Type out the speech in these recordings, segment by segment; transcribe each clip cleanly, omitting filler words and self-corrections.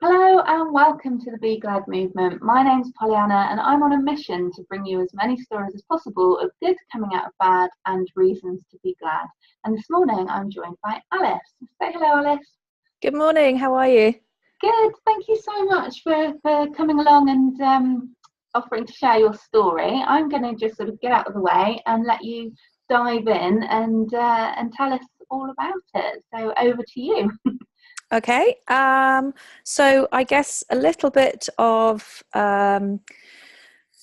Hello and welcome to the Be Glad movement. My name's Pollyanna and I'm on a mission to bring you as many stories as possible of good coming out of bad and reasons to be glad. And this morning I'm joined by Alice. Say hello, Alice. Good morning, how are you? Good, thank you so much for coming along and offering to share your story. I'm going to just sort of get out of the way and let you dive in and tell us all about it. So over to you. Okay, so I guess a little bit of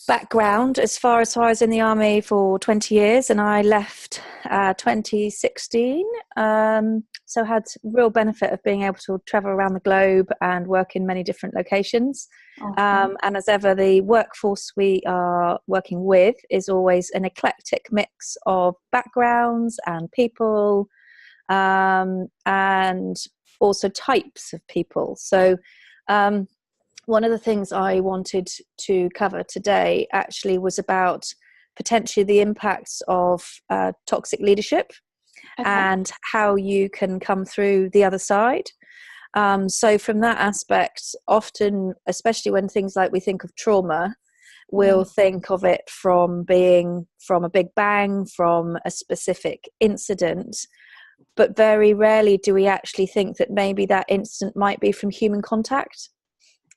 background as far as I was in the army for 20 years and I left 2016. So had real benefit of being able to travel around the globe and work in many different locations. Awesome. And as ever, the workforce we are working with is always an eclectic mix of backgrounds and people, and also types of people. So one of the things I wanted to cover today actually was about potentially the impacts of toxic leadership. Okay. And how you can come through the other side. So from that aspect, often, especially when things like we think of trauma, we'll think of it from being from a big bang, from a specific incident. But very rarely do we actually think that maybe that incident might be from human contact.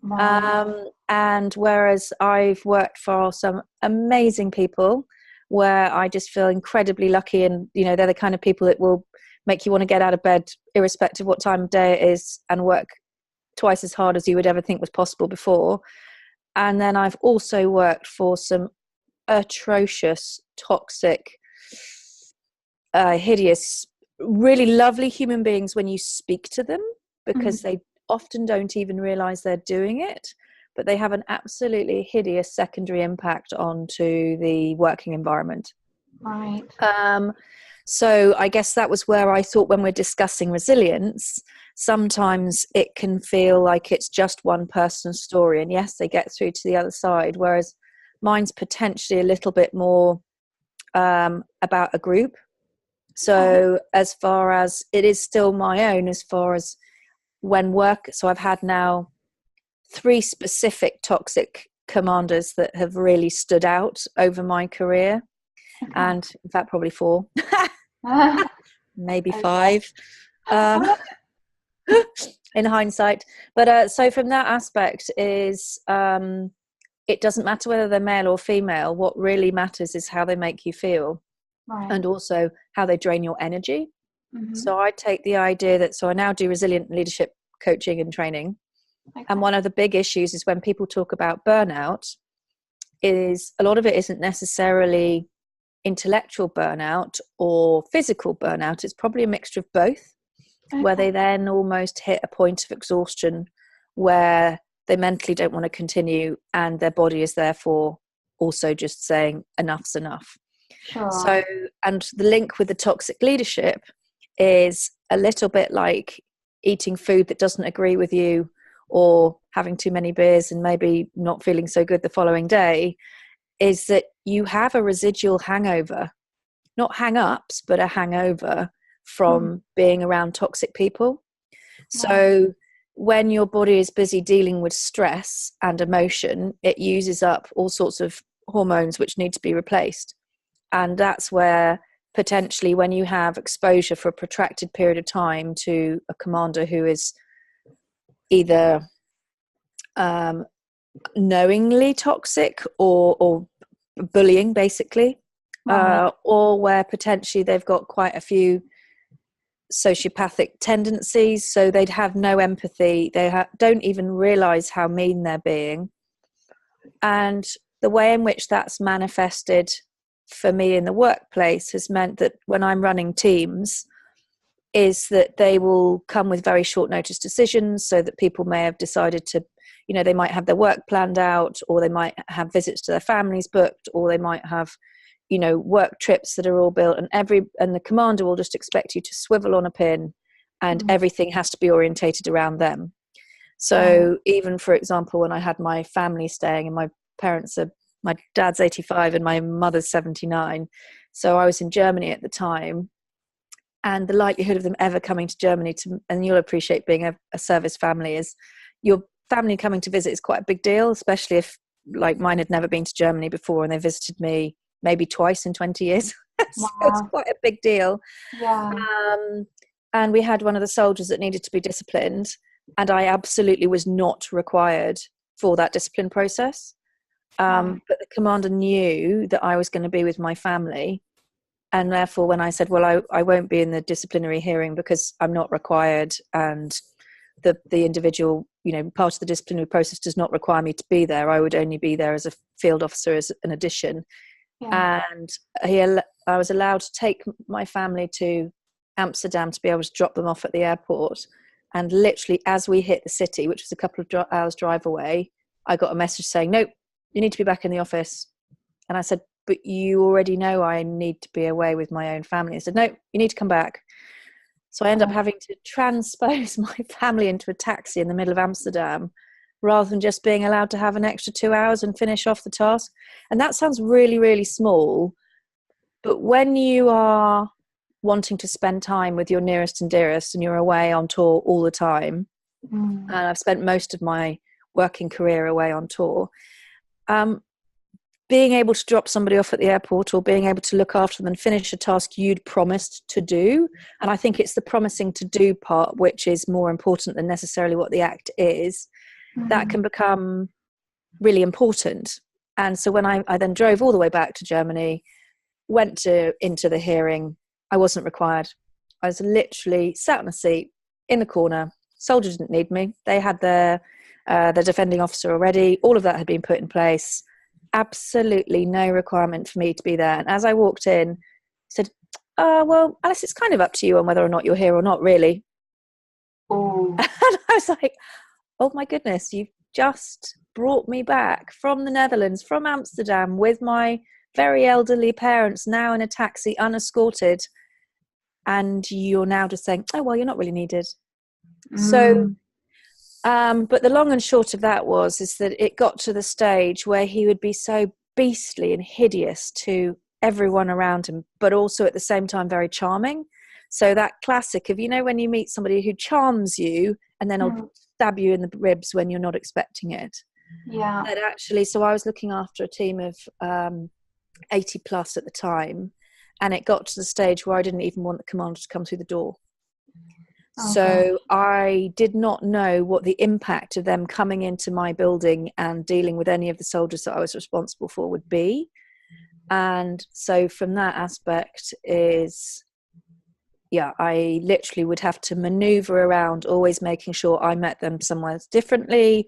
Wow. And whereas I've worked for some amazing people where I just feel incredibly lucky, and they're the kind of people that will make you want to get out of bed irrespective of what time of day it is and work twice as hard as you would ever think was possible before. And then I've also worked for some atrocious, toxic, hideous, really lovely human beings when you speak to them, because they often don't even realize they're doing it, but they have an absolutely hideous secondary impact onto the working environment. Right. So I guess that was where I thought, when we're discussing resilience, sometimes it can feel like it's just one person's story, and yes, they get through to the other side, whereas mine's potentially a little bit more about a group. So as far as it is still my own, as far as when work, so I've had now 3 specific toxic commanders that have really stood out over my career. And in fact, probably 4, maybe 5 in hindsight. But so from that aspect is, it doesn't matter whether they're male or female. What really matters is how they make you feel. Right. And also how they drain your energy. So I take the idea that, so I now do resilient leadership coaching and training. Okay. And one of the big issues is when people talk about burnout, is a lot of it isn't necessarily intellectual burnout or physical burnout. It's probably a mixture of both. Okay. Where they then almost hit a point of exhaustion where they mentally don't want to continue, and their body is therefore also just saying enough's enough. Sure. So, and the link with the toxic leadership is a little bit like eating food that doesn't agree with you, or having too many beers and maybe not feeling so good the following day, is that you have a residual hangover, not hang-ups, but a hangover from being around toxic people. So when your body is busy dealing with stress and emotion, it uses up all sorts of hormones which need to be replaced. And that's where potentially, when you have exposure for a protracted period of time to a commander who is either knowingly toxic or bullying, basically, or where potentially they've got quite a few sociopathic tendencies, so they'd have no empathy, they don't even realize how mean they're being. And the way in which that's manifested for me in the workplace has meant that when I'm running teams, is that they will come with very short notice decisions, so that people may have decided to, they might have their work planned out, or they might have visits to their families booked, or they might have, work trips that are all built, and the commander will just expect you to swivel on a pin, and everything has to be orientated around them. So even, for example, when I had my family staying, and my dad's 85 and my mother's 79. So I was in Germany at the time, and the likelihood of them ever coming to Germany and you'll appreciate being a service family is, your family coming to visit is quite a big deal, especially if, like, mine had never been to Germany before and they visited me maybe twice in 20 years. So it's quite a big deal. Yeah. And we had one of the soldiers that needed to be disciplined, and I absolutely was not required for that discipline process. But the commander knew that I was going to be with my family, and therefore when I said, well, I won't be in the disciplinary hearing because I'm not required, and the individual, you know, part of the disciplinary process does not require me to be there, I would only be there as a field officer, as an addition. And I was allowed to take my family to Amsterdam to be able to drop them off at the airport. And literally as we hit the city, which was a couple of hours drive away, I got a message saying, nope, you need to be back in the office. And I said, but you already know I need to be away with my own family. I said, no, you need to come back. So I ended up having to transpose my family into a taxi in the middle of Amsterdam, rather than just being allowed to have an extra 2 hours and finish off the task. And that sounds really, really small. But when you are wanting to spend time with your nearest and dearest, and you're away on tour all the time, and I've spent most of my working career away on tour, being able to drop somebody off at the airport, or being able to look after them and finish a task you'd promised to do. And I think it's the promising to do part which is more important than necessarily what the act is. That can become really important. And so when I then drove all the way back to Germany, went into the hearing, I wasn't required. I was literally sat in a seat in the corner. Soldiers didn't need me. They had their defending officer already. All of that had been put in place. Absolutely no requirement for me to be there. And as I walked in, he said, well, Alice, it's kind of up to you on whether or not you're here or not, really. Oh. And I was like, oh my goodness, you've just brought me back from the Netherlands, from Amsterdam, with my very elderly parents, now in a taxi, unescorted. And you're now just saying, oh, well, you're not really needed. So, but the long and short of that is that it got to the stage where he would be so beastly and hideous to everyone around him, but also at the same time very charming. So that classic of, you know, when you meet somebody who charms you and then will stab you in the ribs when you're not expecting it. Yeah. That actually, so I was looking after a team of 80 plus at the time, and it got to the stage where I didn't even want the commander to come through the door. So I did not know what the impact of them coming into my building and dealing with any of the soldiers that I was responsible for would be. And so from that aspect is, I literally would have to maneuver around, always making sure I met them somewhere differently,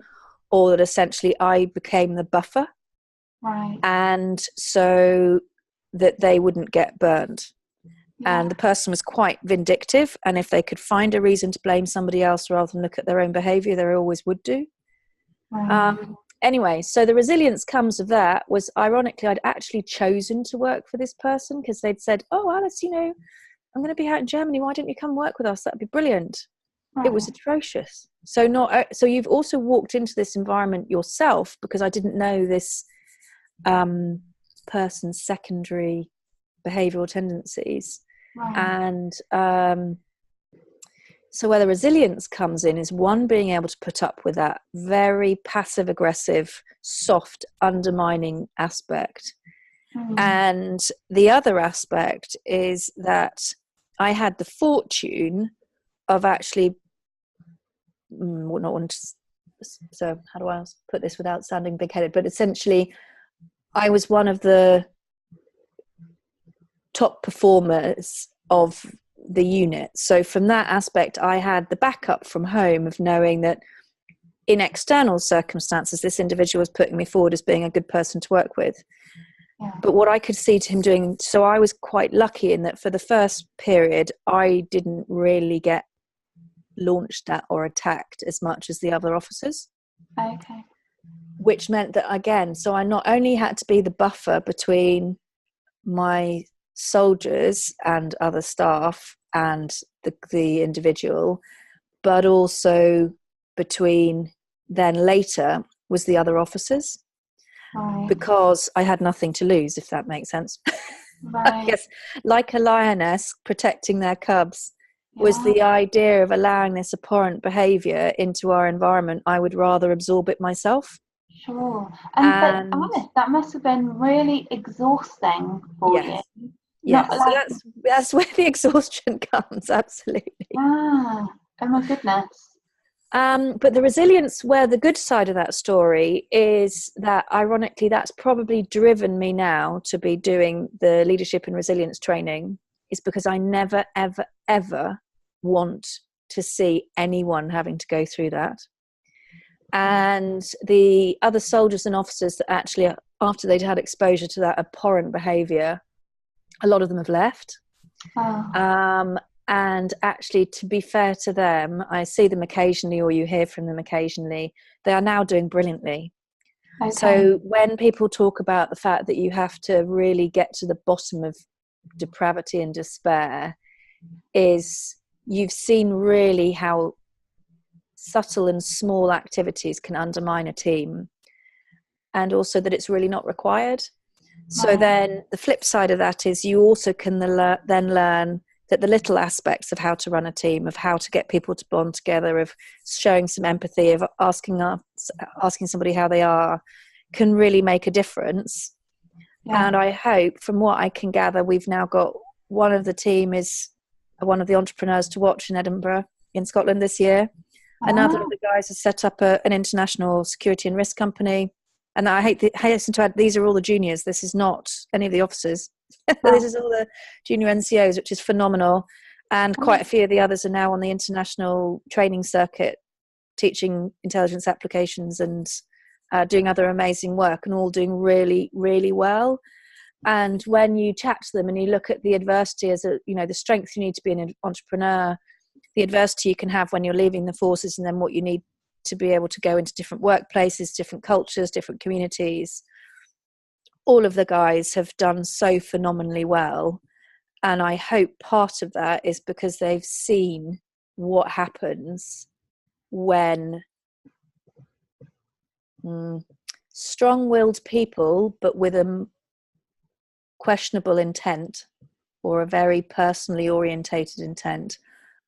or that essentially I became the buffer. Right. And so that they wouldn't get burned. And the person was quite vindictive, and if they could find a reason to blame somebody else rather than look at their own behaviour, they always would do. Anyway, so the resilience comes of that was, ironically, I'd actually chosen to work for this person because they'd said, oh, Alice, you know, I'm going to be out in Germany, why don't you come work with us? That'd be brilliant. It was atrocious. So you've also walked into this environment yourself, because I didn't know this person's secondary behavioural tendencies. And so where the resilience comes in is, one, being able to put up with that very passive aggressive, soft, undermining aspect. And the other aspect is that I had the fortune of actually so how do I put this without sounding big-headed, but essentially I was one of the top performers of the unit. So from that aspect, I had the backup from home of knowing that in external circumstances, this individual was putting me forward as being a good person to work with. But what I could see to him doing, so I was quite lucky in that for the first period, I didn't really get launched at or attacked as much as the other officers. Okay. Which meant that, again, so I not only had to be the buffer between my soldiers and other staff and the individual, but also between then later was the other officers, because I had nothing to lose, if that makes sense. I guess, like a lioness protecting their cubs, was the idea of allowing this abhorrent behaviour into our environment. I would rather absorb it myself. Sure. But honest, that must have been really exhausting for you. Yes. So that's where the exhaustion comes, absolutely. Oh my goodness. But the resilience, where the good side of that story is that, ironically, that's probably driven me now to be doing the leadership and resilience training, is because I never, ever, ever want to see anyone having to go through that. And the other soldiers and officers that actually, after they'd had exposure to that abhorrent behaviour, a lot of them have left. And actually, to be fair to them, I see them occasionally, or you hear from them occasionally, they are now doing brilliantly. Okay. So when people talk about the fact that you have to really get to the bottom of depravity and despair, is you've seen really how subtle and small activities can undermine a team, and also that it's really not required. So then the flip side of that is you also can then learn that the little aspects of how to run a team, of how to get people to bond together, of showing some empathy, of asking somebody how they are, can really make a difference. And I hope, from what I can gather, we've now got one of the team is one of the entrepreneurs to watch in Edinburgh in Scotland this year. Another of the guys has set up an international security and risk company. And I hasten to add, these are all the juniors. This is not any of the officers. This is all the junior NCOs, which is phenomenal. And quite a few of the others are now on the international training circuit, teaching intelligence applications and doing other amazing work, and all doing really, really well. And when you chat to them and you look at the adversity as the strength you need to be an entrepreneur, the adversity you can have when you're leaving the forces, and then what you need to be able to go into different workplaces, different cultures, different communities. All of the guys have done so phenomenally well. And I hope part of that is because they've seen what happens when strong-willed people, but with a questionable intent or a very personally orientated intent,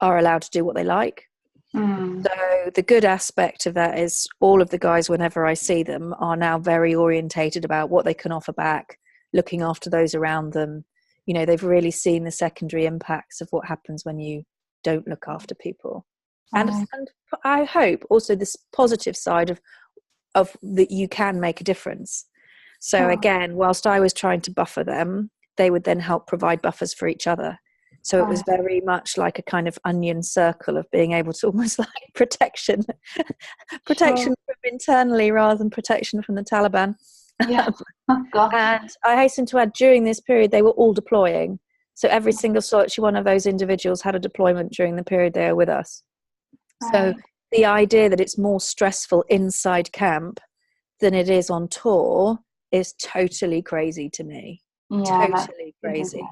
are allowed to do what they like. So the good aspect of that is all of the guys, whenever I see them, are now very orientated about what they can offer back, looking after those around them. They've really seen the secondary impacts of what happens when you don't look after people. And I hope also this positive side of that you can make a difference. So again, whilst I was trying to buffer them, they would then help provide buffers for each other. So it was very much like a kind of onion circle of being able to almost like protection from internally rather than protection from the Taliban. Yeah. Oh, gosh. And I hasten to add, during this period, they were all deploying. So every single one of those individuals had a deployment during the period they were with us. So the idea that it's more stressful inside camp than it is on tour is totally crazy to me. Totally crazy.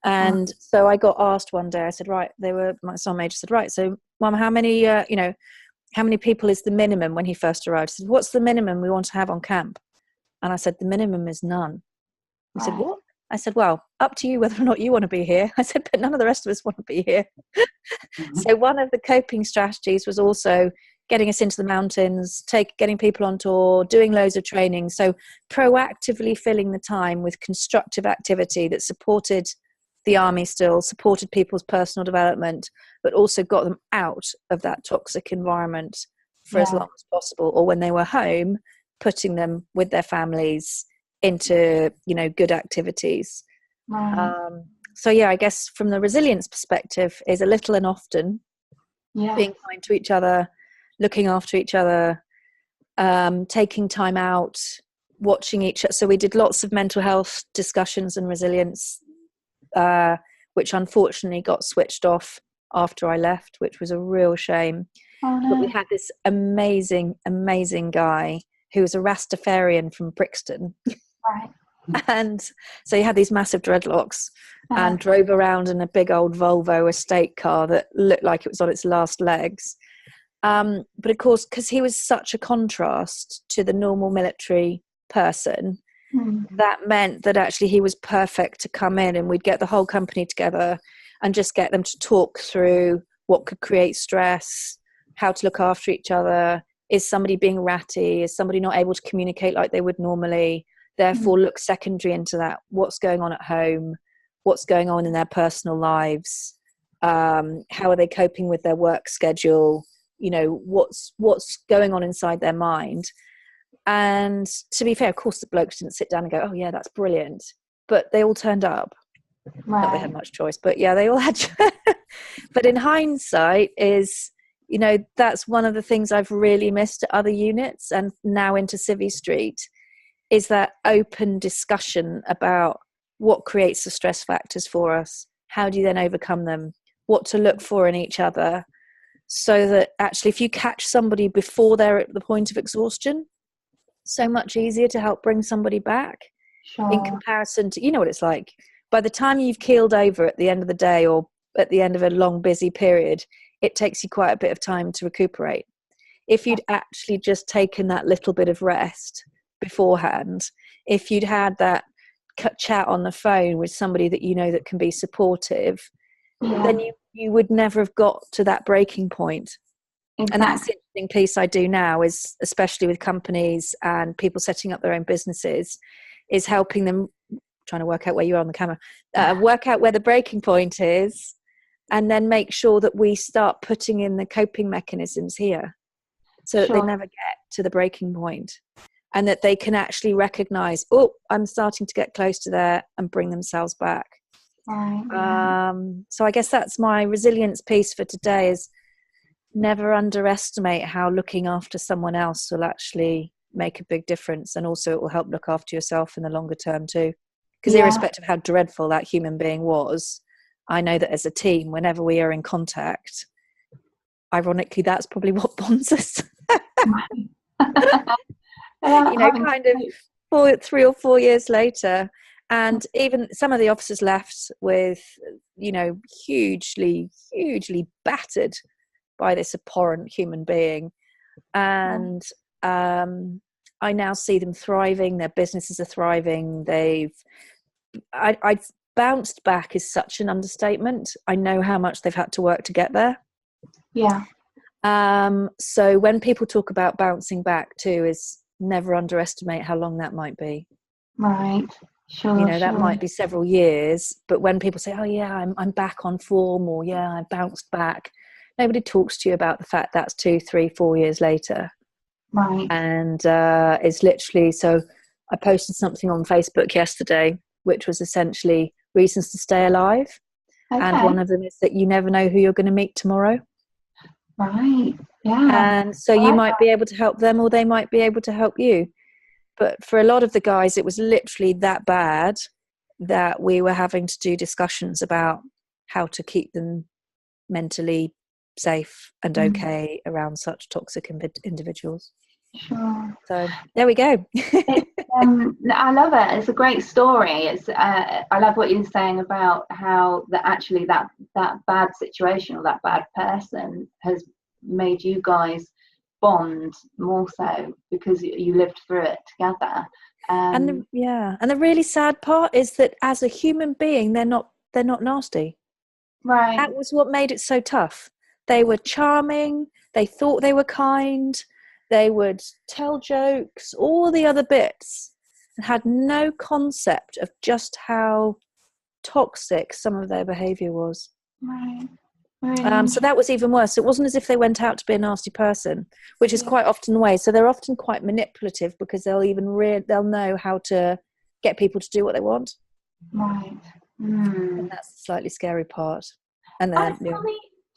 And so I got asked one day, I said, my sergeant major said, right, so Mum, how many people is the minimum when he first arrived? He said, what's the minimum we want to have on camp? And I said, the minimum is none. He said, what? I said, well, up to you whether or not you want to be here. I said, but none of the rest of us want to be here. So one of the coping strategies was also getting us into the mountains, getting people on tour, doing loads of training. So proactively filling the time with constructive activity that supported the army, still supported people's personal development, but also got them out of that toxic environment for as long as possible. Or when they were home, putting them with their families into, good activities. So I guess from the resilience perspective is a little and often being kind to each other, looking after each other, taking time out, watching each other. So we did lots of mental health discussions and resilience, which unfortunately got switched off after I left, which was a real shame. But we had this amazing guy who was a Rastafarian from Brixton. And so he had these massive dreadlocks and drove around in a big old Volvo estate car that looked like it was on its last legs. But of course, because he was such a contrast to the normal military person, that meant that actually he was perfect to come in, and we'd get the whole company together and just get them to talk through what could create stress, how to look after each other. Is somebody being ratty? Is somebody not able to communicate like they would normally? Therefore, look secondary into that. What's going on at home? What's going on in their personal lives? How are they coping with their work schedule? You know, what's going on inside their mind? And to be fair, of course, the blokes didn't sit down and go, oh yeah, that's brilliant. But they all turned up. Right. Not they had much choice, but yeah, they all had. But in hindsight is, you know, that's one of the things I've really missed at other units and now into Civvy Street, is that open discussion about what creates the stress factors for us. How do you then overcome them? What to look for in each other, so that actually if you catch somebody before they're at the point of exhaustion, so much easier to help bring somebody back. Sure. In comparison to, you know what it's like, by the time you've keeled over at the end of the day or at the end of a long busy period, it takes you quite a bit of time to recuperate. If you'd actually just taken that little bit of rest beforehand, if you'd had that chat on the phone with somebody that you know that can be supportive, then you would never have got to that breaking point. Exactly. And that's the interesting piece I do now, is especially with companies and people setting up their own businesses, is helping them, trying to work out where you are on the camera, work out where the breaking point is, and then make sure that we start putting in the coping mechanisms here, so that they never get to the breaking point, and that they can actually recognize, oh, I'm starting to get close to there, and bring themselves back. So I guess that's my resilience piece for today, is never underestimate how looking after someone else will actually make a big difference, and also it will help look after yourself in the longer term too, because irrespective of how dreadful that human being was, I know that as a team, whenever we are in contact, ironically that's probably what bonds us. You know, kind of 3 or 4 years later. And even some of the officers left with, you know, hugely battered by this abhorrent human being. And I now see them thriving. Their businesses are thriving. I've bounced back is such an understatement. I know how much they've had to work to get there. Yeah. So when people talk about bouncing back too, is never underestimate how long that might be. Right. Sure. You know, that might be several years, but when people say, oh yeah, I'm back on form, or yeah, I bounced back, nobody talks to you about the fact that's 2, 3, 4 years later. Right. And it's literally, so I posted something on Facebook yesterday, which was essentially reasons to stay alive. Okay. And one of them is that you never know who you're going to meet tomorrow. Right. Yeah. And so you might be able to help them, or they might be able to help you. But for a lot of the guys, it was literally that bad that we were having to do discussions about how to keep them mentally safe and okay around such toxic individuals. Sure. So there we go. I love it. It's a great story. It's I love what you're saying about how that bad situation or that bad person has made you guys bond more so because you lived through it together. And the really sad part is that as a human being, they're not nasty. Right. That was what made it so tough. They were charming. They thought they were kind. They would tell jokes, all the other bits, and had no concept of just how toxic some of their behaviour was. Right. So that was even worse. It wasn't as if they went out to be a nasty person, which is quite often the way. So they're often quite manipulative because they'll know how to get people to do what they want. Right. And that's the slightly scary part. And then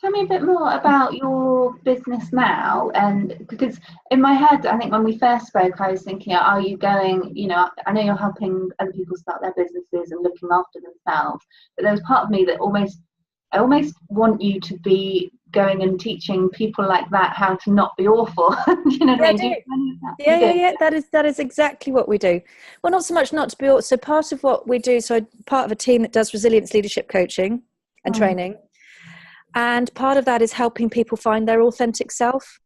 tell me a bit more about your business now, and because in my head, I think when we first spoke, I was thinking, are you going? You know, I know you're helping other people start their businesses and looking after themselves, but there was part of me that I almost want you to be going and teaching people like that how to not be awful. You know what I mean? Yeah. That is exactly what we do. Well, not so much not to be awful. So part of what we do, so I'm part of a team that does resilience leadership coaching and training. And part of that is helping people find their authentic self.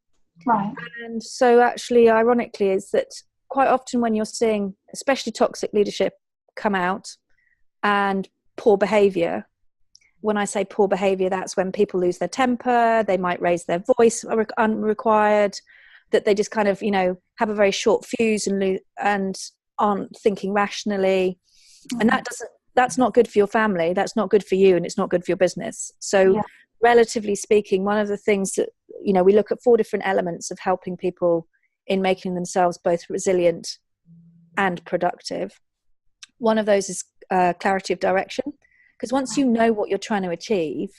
Right. And so actually, ironically, is that quite often when you're seeing, especially toxic leadership come out and poor behaviour, when I say poor behavior, that's when people lose their temper, they might raise their voice unrequired, that they just kind of, have a very short fuse and aren't thinking rationally. And that's not good for your family, that's not good for you, and it's not good for your business. So relatively speaking, one of the things that, we look at 4 different elements of helping people in making themselves both resilient and productive. One of those is clarity of direction, because once you know what you're trying to achieve,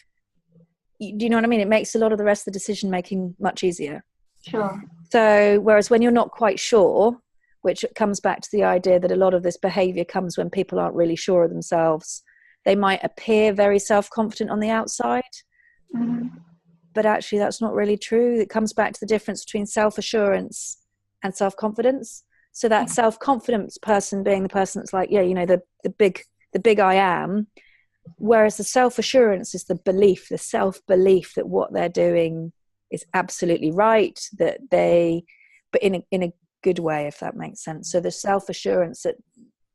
do you know what I mean? It makes a lot of the rest of the decision making much easier. Sure. So whereas when you're not quite sure, which comes back to the idea that a lot of this behavior comes when people aren't really sure of themselves, they might appear very self-confident on the outside, but actually that's not really true. It comes back to the difference between self-assurance and self-confidence. So that self-confidence person being the person that's like, the big I am, whereas the self-assurance is the self-belief that what they're doing is absolutely right, but in a good way, if that makes sense. So the self-assurance that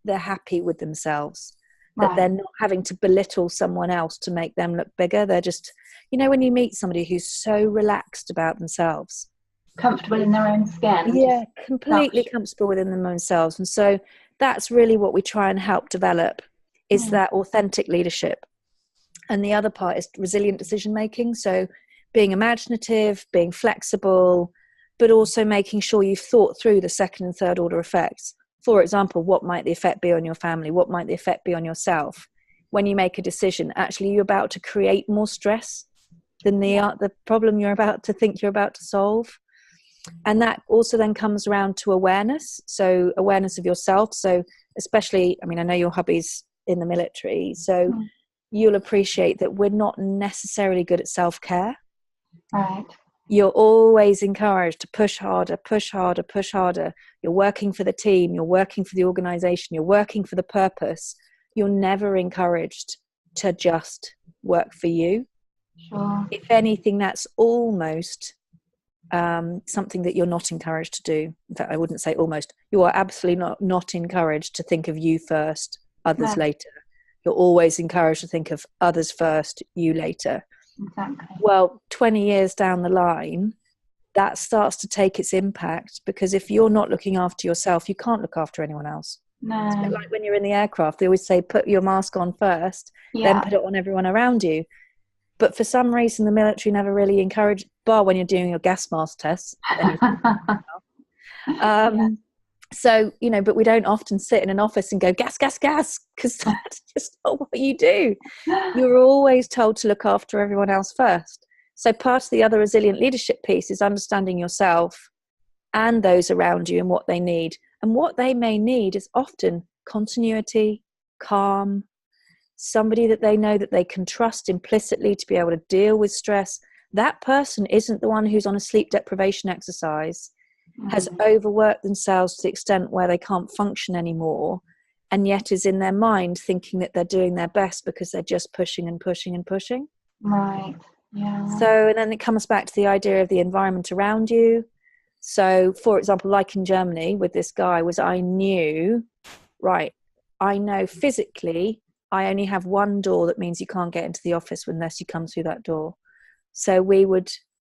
they're happy with themselves, that they're not having to belittle someone else to make them look bigger. They're just, when you meet somebody who's so relaxed about themselves, comfortable in their own skin, completely comfortable within themselves. And so that's really what we try and help develop, is that authentic leadership. And the other part is resilient decision making. So being imaginative, being flexible, but also making sure you've thought through the second and third order effects. For example, what might the effect be on your family? What might the effect be on yourself? When you make a decision, actually you're about to create more stress than the problem you're about to think you're about to solve. And that also then comes around to awareness. So awareness of yourself. So especially, I know your hubby's in the military, so you'll appreciate that we're not necessarily good at self-care. Right. You're always encouraged to push harder, push harder, push harder. You're working for the team, you're working for the organization, you're working for the purpose. You're never encouraged to just work for you. Sure. If anything, that's almost something that you're not encouraged to do. In fact, I wouldn't say almost. You are absolutely not encouraged to think of you first, others later. You're always encouraged to think of others first, you later. Exactly. Well, 20 years down the line, that starts to take its impact, because if you're not looking after yourself, you can't look after anyone else. No. It's a bit like when you're in the aircraft, they always say put your mask on first, then put it on everyone around you. But for some reason, the military never really encouraged, bar when you're doing your gas mask tests. So, but we don't often sit in an office and go, gas, gas, gas, because that's just not what you do. You're always told to look after everyone else first. So part of the other resilient leadership piece is understanding yourself and those around you and what they need. And what they may need is often continuity, calm, somebody that they know that they can trust implicitly to be able to deal with stress. That person isn't the one who's on a sleep deprivation exercise, has overworked themselves to the extent where they can't function anymore, and yet is in their mind thinking that they're doing their best because they're just pushing and pushing and pushing. Right. Yeah. So, and then it comes back to the idea of the environment around you. So, for example, like in Germany with this guy, I know physically I only have one door that means you can't get into the office unless you come through that door. So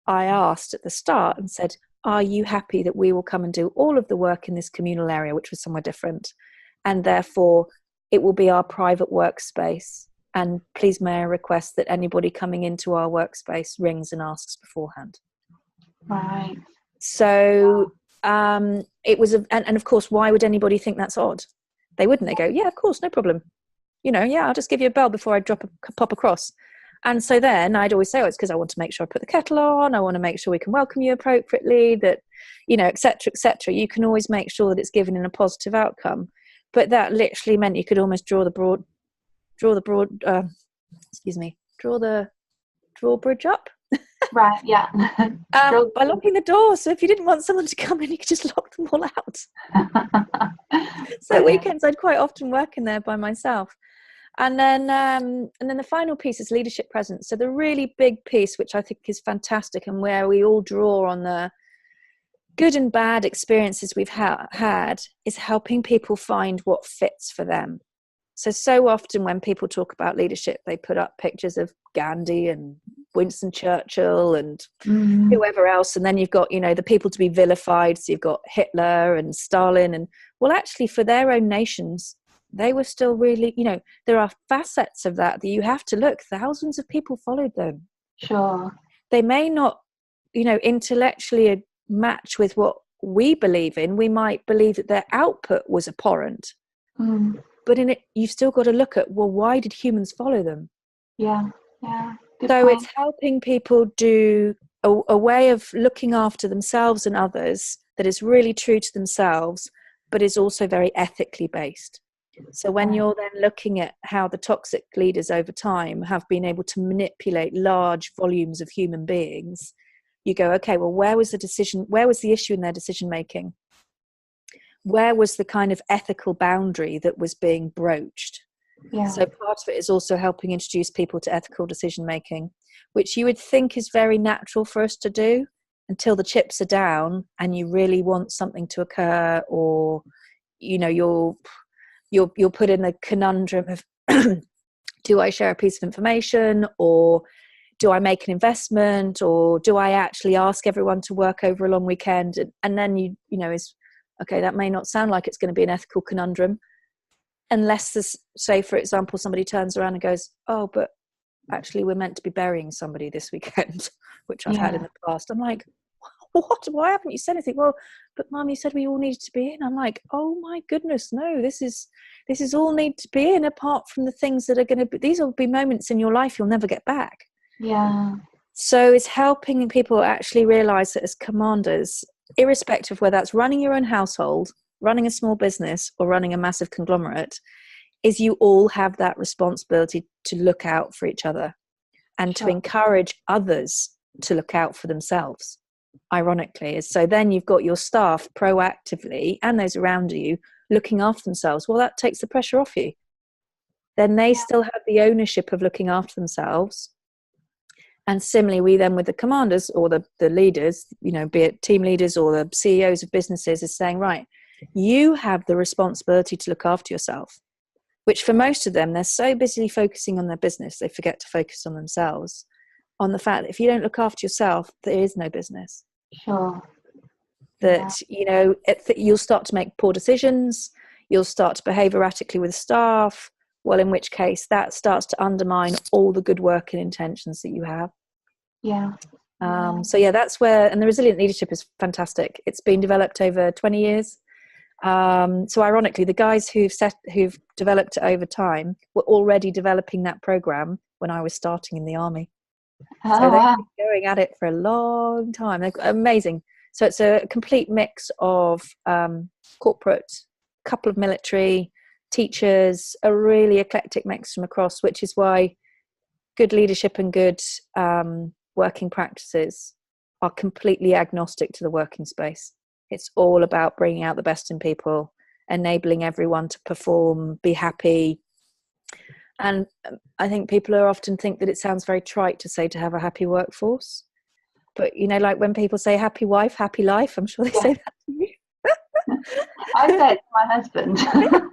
I asked at the start and said, are you happy that we will come and do all of the work in this communal area, which was somewhere different, and therefore it will be our private workspace, and please may I request that anybody coming into our workspace rings and asks beforehand. Right. So it was and of course, why would anybody think that's odd? They wouldn't. They go, yeah, of course, no problem, I'll just give you a bell before I pop across. And so then I'd always say, it's because I want to make sure I put the kettle on. I want to make sure we can welcome you appropriately, that, et cetera, et cetera. You can always make sure that it's given in a positive outcome. But that literally meant you could almost draw the drawbridge up. Right, yeah. By locking the door. So if you didn't want someone to come in, you could just lock them all out. So weekends I'd quite often work in there by myself. And then the final piece is leadership presence. So the really big piece, which I think is fantastic, and where we all draw on the good and bad experiences we've had, is helping people find what fits for them. So often when people talk about leadership, they put up pictures of Gandhi and Winston Churchill and whoever else. And then you've got, you know, the people to be vilified. So you've got Hitler and Stalin. And well, actually, for their own nations, they were still really, you know, there are facets of that you have to look. Thousands of people followed them. Sure. They may not, you know, intellectually match with what we believe in. We might believe that their output was abhorrent. But in it, you've still got to look at, well, why did humans follow them? Yeah. Good So point. it's helping people do a way of looking after themselves and others that is really true to themselves, but is also very ethically based. So when you're then looking at how the toxic leaders over time have been able to manipulate large volumes of human beings, you go, okay, well, where was the issue in their decision making? Where was the kind of ethical boundary that was being broached? So part of it is also helping introduce people to ethical decision making, which you would think is very natural for us to do until the chips are down and you really want something to occur, or, you know, you're put in a conundrum of do I share a piece of information, or do I make an investment, or do I actually ask everyone to work over a long weekend? And then you know, is okay, that may not sound like it's going to be an ethical conundrum, unless there's, say, for example, somebody turns around and goes, oh, but actually we're meant to be burying somebody this weekend, which I've had in the past. I'm like, what? Why haven't you said anything? Well, but Mum, you said we all needed to be in. I'm like, oh my goodness, no, this is all need to be in, apart from the things that are going to be, these will be moments in your life you'll never get back. So it's helping people actually realize that as commanders, irrespective of whether that's running your own household, running a small business, or running a massive conglomerate, is you all have that responsibility to look out for each other and to encourage others to look out for themselves. Ironically, so then you've got your staff proactively and those around you looking after themselves. Well, that takes the pressure off you. Then they still have the ownership of looking after themselves. And similarly, we then with the commanders or the leaders, you know, be it team leaders or the CEOs of businesses, is saying, right, you have the responsibility to look after yourself, which for most of them, they're so busy focusing on their business, they forget to focus on themselves, on the fact that if you don't look after yourself, there is no business. That, you know, you'll start to make poor decisions, you'll start to behave erratically with staff, well, in which case that starts to undermine all the good work and intentions that you have. So yeah, that's where, and the resilient leadership is fantastic. It's been developed over 20 years. So ironically, the guys who've developed it over time were already developing that program when I was starting in the army. So they've been going at it for a long time. They're amazing. So it's a complete mix of corporate, couple of military, teachers, a really eclectic mix from across, which is why good leadership and good working practices are completely agnostic to the working space. It's all about bringing out the best in people, enabling everyone to perform, be happy. And I think people often think that it sounds very trite to say to have a happy workforce. But, you know, like when people say happy wife, happy life, I'm sure they say that to you. I say it to my husband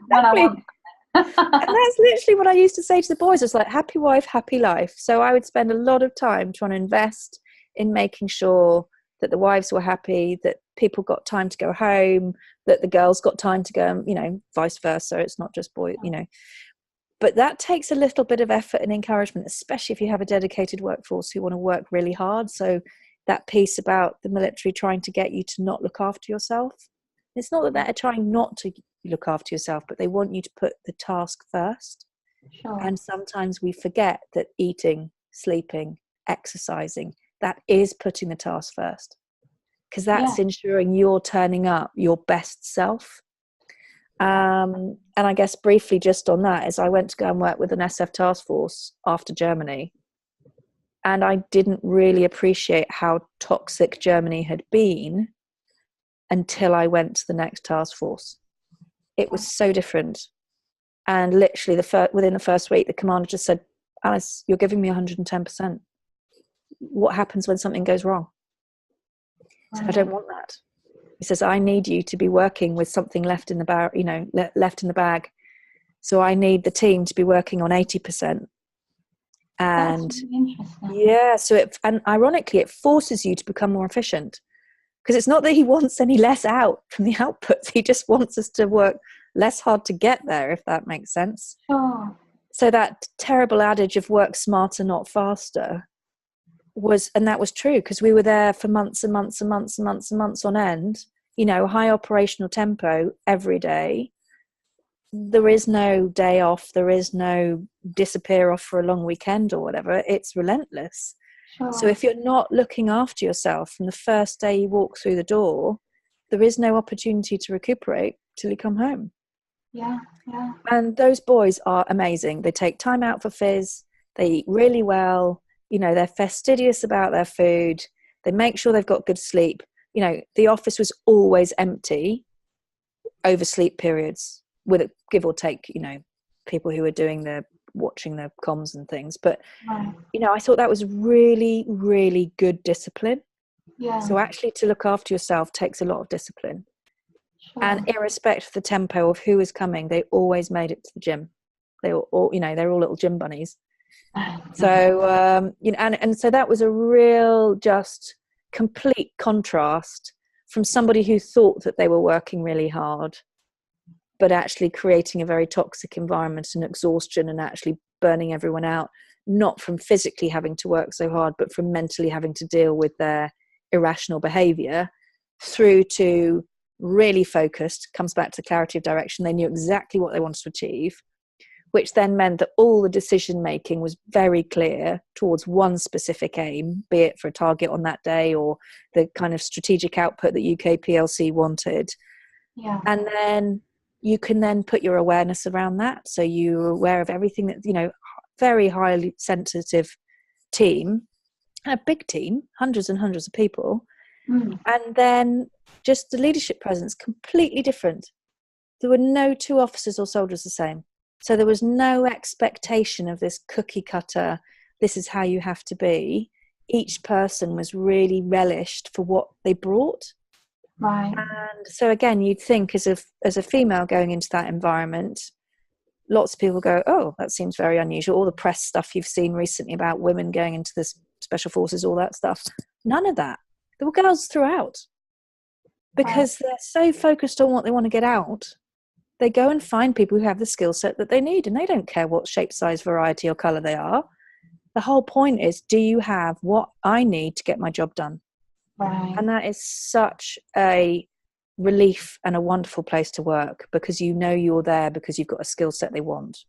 when I want. And that's literally what I used to say to the boys. It's like happy wife, happy life. So I would spend a lot of time trying to invest in making sure that the wives were happy, that people got time to go home, that the girls got time to go, you know, vice versa. It's not just boy, you know. But that takes a little bit of effort and encouragement, especially if you have a dedicated workforce who want to work really hard. So that piece about the military trying to get you to not look after yourself. It's not that they're trying not to look after yourself, but they want you to put the task first. And sometimes we forget that eating, sleeping, exercising, that is putting the task first. Because that's ensuring you're turning up your best self. And I guess briefly just on that is I went to go and work with an SF task force after Germany. And I didn't really appreciate how toxic Germany had been until I went to the next task force. It was so different. And literally within the first week, the commander just said, Alice, you're giving me 110%. What happens when something goes wrong? I said, I don't want that. He says, I need you to be working with something left in the bag, you know, left in the bag. So I need the team to be working on 80%. And that's really interesting. Yeah, and ironically, it forces you to become more efficient, because it's not that he wants any less out from the outputs. He just wants us to work less hard to get there, if that makes sense. Sure. So that terrible adage of work smarter, not faster that was true, because we were there for months and months and months and months and months on end, high operational tempo every day. There is no day off. There is no disappear off for a long weekend or whatever. It's relentless. Sure. So if you're not looking after yourself from the first day you walk through the door, there is no opportunity to recuperate till you come home. Yeah. And those boys are amazing. They take time out for phys. They eat really well. They're fastidious about their food. They make sure they've got good sleep. The office was always empty over sleep periods, with a give or take, people who were watching the comms and things. But, I thought that was really, really good discipline. Yeah. So actually to look after yourself takes a lot of discipline. Sure. And irrespective of the tempo of who was coming, they always made it to the gym. They were all, they're all little gym bunnies. So, and so that was a real just complete contrast from somebody who thought that they were working really hard, but actually creating a very toxic environment and exhaustion and actually burning everyone out, not from physically having to work so hard, but from mentally having to deal with their irrational behavior, through to really focused, comes back to clarity of direction. They knew exactly what they wanted to achieve, which then meant that all the decision making was very clear towards one specific aim, be it for a target on that day or the kind of strategic output that UK PLC wanted. Yeah. And then you can then put your awareness around that. So you're aware of everything that, very highly sensitive team, a big team, hundreds and hundreds of people. Mm. And then just the leadership presence, completely different. There were no two officers or soldiers the same. So there was no expectation of this cookie cutter, this is how you have to be. Each person was really relished for what they brought. Right. And so again, you'd think as a female going into that environment, lots of people go, oh, that seems very unusual. All the press stuff you've seen recently about women going into the special forces, all that stuff. None of that. There were girls throughout, because they're so focused on what they want to get out. They go and find people who have the skill set that they need, and they don't care what shape, size, variety or colour they are. The whole point is, do you have what I need to get my job done? Right. And that is such a relief and a wonderful place to work, because you're there because you've got a skill set they want.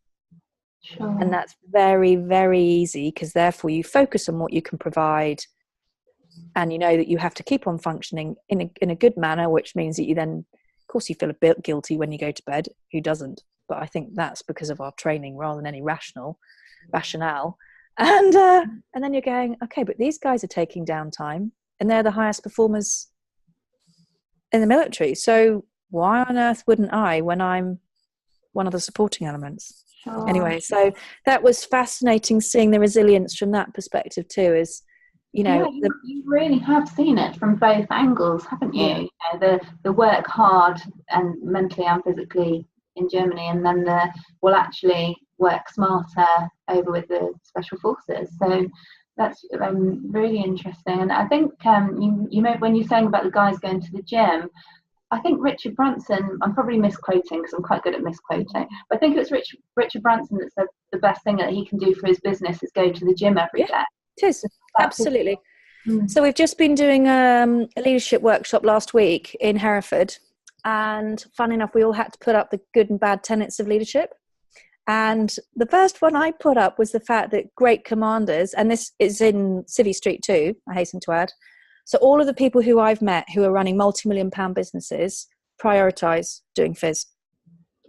Sure. And that's very, very easy, because therefore you focus on what you can provide, and you know that you have to keep on functioning in a good manner, which means that you then, of course, you feel a bit guilty when you go to bed. Who doesn't? But I think that's because of our training rather than any rationale. And then you're going, okay, but these guys are taking downtime, and they're the highest performers in the military. So why on earth wouldn't I, when I'm one of the supporting elements? Sure. Anyway, so that was fascinating, seeing the resilience from that perspective too. Is you really have seen it from both angles, haven't you? Yeah. The work hard and mentally and physically in Germany, and then we'll actually work smarter over with the special forces. So that's really interesting. And I think you know, when you're saying about the guys going to the gym, I think Richard Branson, I'm probably misquoting because I'm quite good at misquoting, but I think it was Richard Branson that said the best thing that he can do for his business is go to the gym every day. It is, absolutely. So we've just been doing a leadership workshop last week in Hereford, and fun enough, we all had to put up the good and bad tenets of leadership. And the first one I put up was the fact that great commanders, and this is in Civvy Street too, I hasten to add, so all of the people who I've met who are running multi-million-pound businesses prioritise doing phys.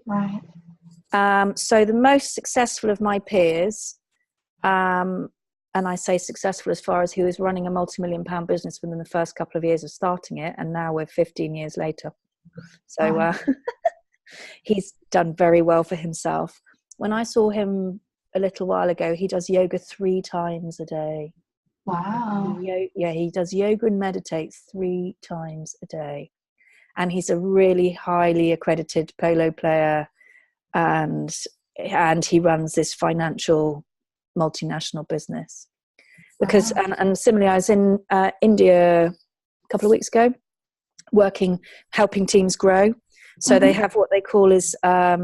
Right. So the most successful of my peers, and I say successful as far as he was running a multi-million-pound business within the first couple of years of starting it, and now we're 15 years later. So he's done very well for himself. When I saw him a little while ago, he does yoga 3 times a day. Wow. He does yoga and meditates 3 times a day. And he's a really highly accredited polo player, and and he runs this financial multinational business. Because and similarly, I was in India a couple of weeks ago, helping teams grow. So they have what they call is what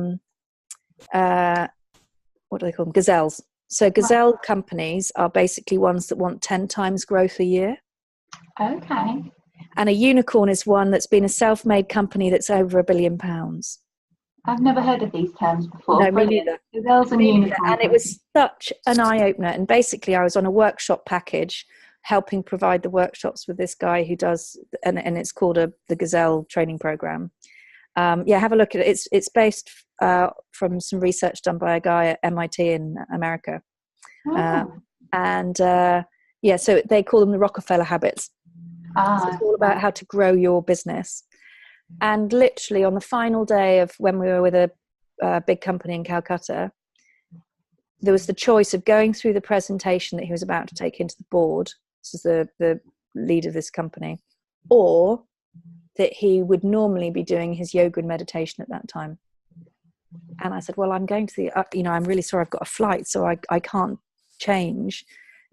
do they call them? Gazelles. So gazelle companies are basically ones that want 10 times growth a year. Okay. And a unicorn is one that's been a self-made company that's over £1 billion. I've never heard of these terms before. No, me neither. Gazelles and unicorns. And it was such an eye-opener. And basically I was on a workshop package helping provide the workshops with this guy who does, and it's called the Gazelle training program. Have a look at it. It's based from some research done by a guy at MIT in America. So they call them the Rockefeller habits. So it's all about how to grow your business. And literally on the final day of when we were with a big company in Calcutta, there was the choice of going through the presentation that he was about to take into the board. This is the lead of this company, or that he would normally be doing his yoga and meditation at that time. And I said, well, I'm going to I'm really sorry, I've got a flight, so I can't change.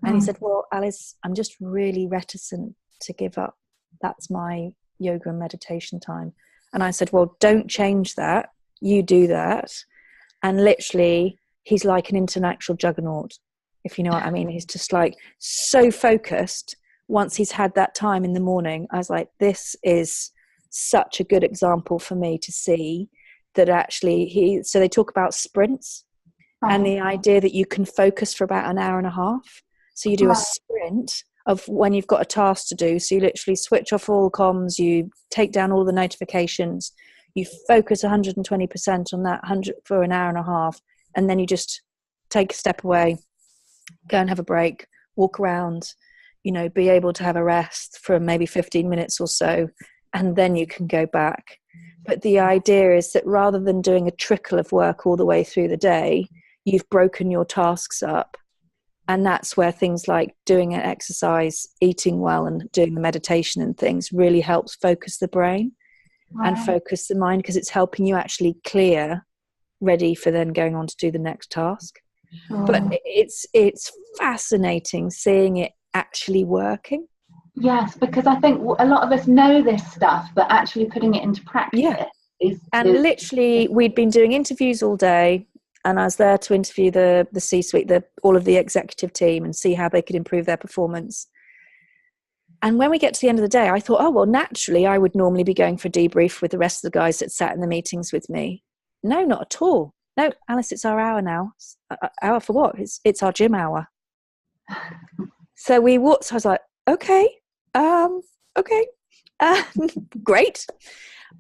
And he said, well, Alice, I'm just really reticent to give up. That's my yoga and meditation time. And I said, well, don't change that. You do that. And literally, he's like an intellectual juggernaut, if you know what I mean. He's just like so focused. Once he's had that time in the morning, I was like, this is such a good example for me to see that actually so they talk about sprints and the idea that you can focus for about an hour and a half. So you do a sprint of when you've got a task to do. So you literally switch off all comms, you take down all the notifications, you focus 120% on that 100 for an hour and a half, and then you just take a step away, go and have a break, walk around, be able to have a rest for maybe 15 minutes or so, and then you can go back. But the idea is that rather than doing a trickle of work all the way through the day, you've broken your tasks up. And that's where things like doing an exercise, eating well, and doing the meditation and things really helps focus the brain and focus the mind, because it's helping you actually clear, ready for then going on to do the next task. But it's fascinating seeing it actually working. Yes, because I think a lot of us know this stuff, but actually putting it into practice is literally we'd been doing interviews all day, and I was there to interview the C-suite, all of the executive team, and see how they could improve their performance. And when we get to the end of the day, I thought, oh, well, naturally, I would normally be going for a debrief with the rest of the guys that sat in the meetings with me. No, not at all. No, Alice, it's our hour now. Hour for what? It's our gym hour. So we walked. So I was like, okay, great.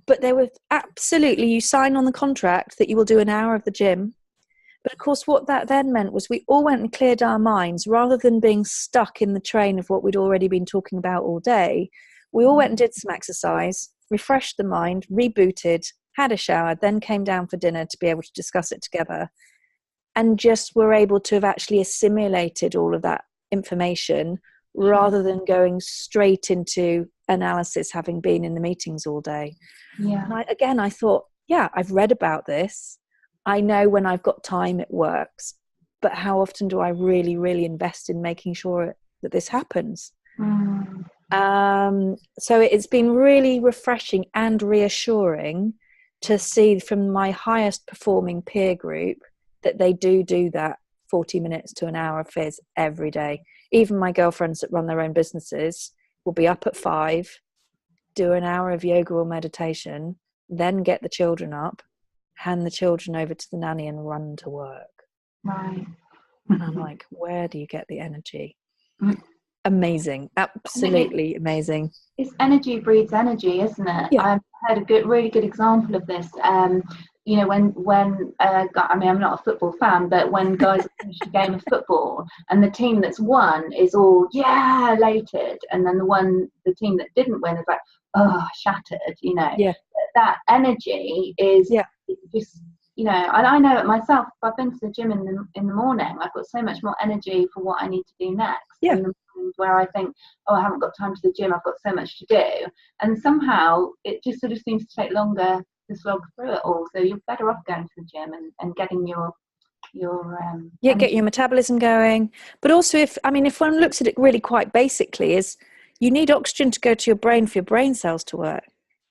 But there was absolutely, you sign on the contract that you will do an hour of the gym. But of course, what that then meant was we all went and cleared our minds rather than being stuck in the train of what we'd already been talking about all day. We all went and did some exercise, refreshed the mind, rebooted, had a shower, then came down for dinner to be able to discuss it together, and just were able to have actually assimilated all of that information rather than going straight into analysis, having been in the meetings all day. And I thought, I've read about this. I know when I've got time it works, but how often do I really, really invest in making sure that this happens? So it's been really refreshing and reassuring to see from my highest performing peer group that they do that 40 minutes to an hour of fizz every day. Even my girlfriends that run their own businesses will be up at 5, do an hour of yoga or meditation, then get the children up, hand the children over to the nanny and run to work. Right. And I'm like, where do you get the energy? Amazing. Absolutely amazing. It's energy breeds energy, isn't it? Yeah. I've had a really good example of this. When I mean, I'm not a football fan, but when guys finish a game of football and the team that's won is all elated, and then the team that didn't win is like shattered. That energy is just and I know it myself. If I've been to the gym in the morning, I've got so much more energy for what I need to do next. In the morning, where I think, I haven't got time to the gym, I've got so much to do, and somehow it just sort of seems to take longer to slog through it all. So you're better off going to the gym and getting your get your metabolism going. But also, if one looks at it really quite basically, is you need oxygen to go to your brain for your brain cells to work.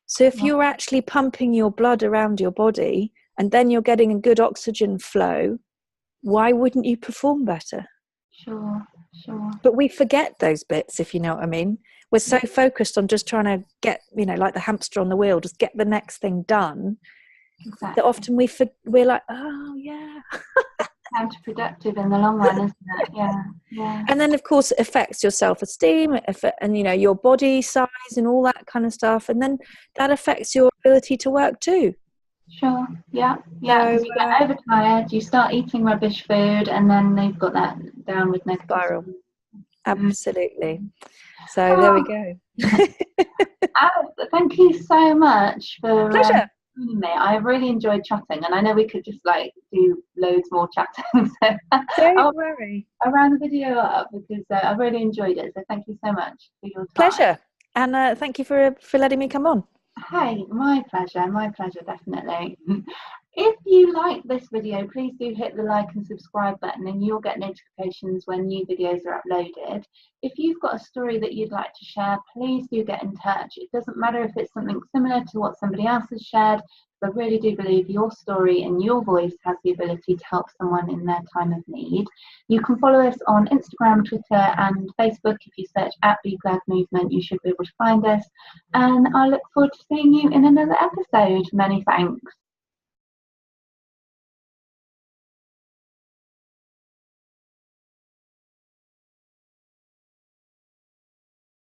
So if you're actually pumping your blood around your body and then you're getting a good oxygen flow, why wouldn't you perform better? Sure. But we forget those bits, if you know what I mean. We're so focused on just trying to get, like the hamster on the wheel, just get the next thing done. Exactly. That often we're like, oh yeah. Counterproductive in the long run, isn't it? Yeah. And then of course it affects your self-esteem and your body size and all that kind of stuff, and then that affects your ability to work too. Sure. Yeah. So, you get overtired, you start eating rubbish food, and then they've got that downward negative spiral. Absolutely. So there we go. Thank you so much for pleasure. Me. I really enjoyed chatting, and I know we could just do loads more chatting. So don't worry. I'll round the video up because I really enjoyed it. So thank you so much for your time. Pleasure, and thank you for letting me come on. Hey, my pleasure, definitely. If you like this video, please do hit the like and subscribe button and you'll get notifications when new videos are uploaded. If you've got a story that you'd like to share, please do get in touch. It doesn't matter if it's something similar to what somebody else has shared. I really do believe your story and your voice has the ability to help someone in their time of need. You can follow us on Instagram, Twitter and Facebook. If you search @BeGladMovement, you should be able to find us. And I look forward to seeing you in another episode. Many thanks.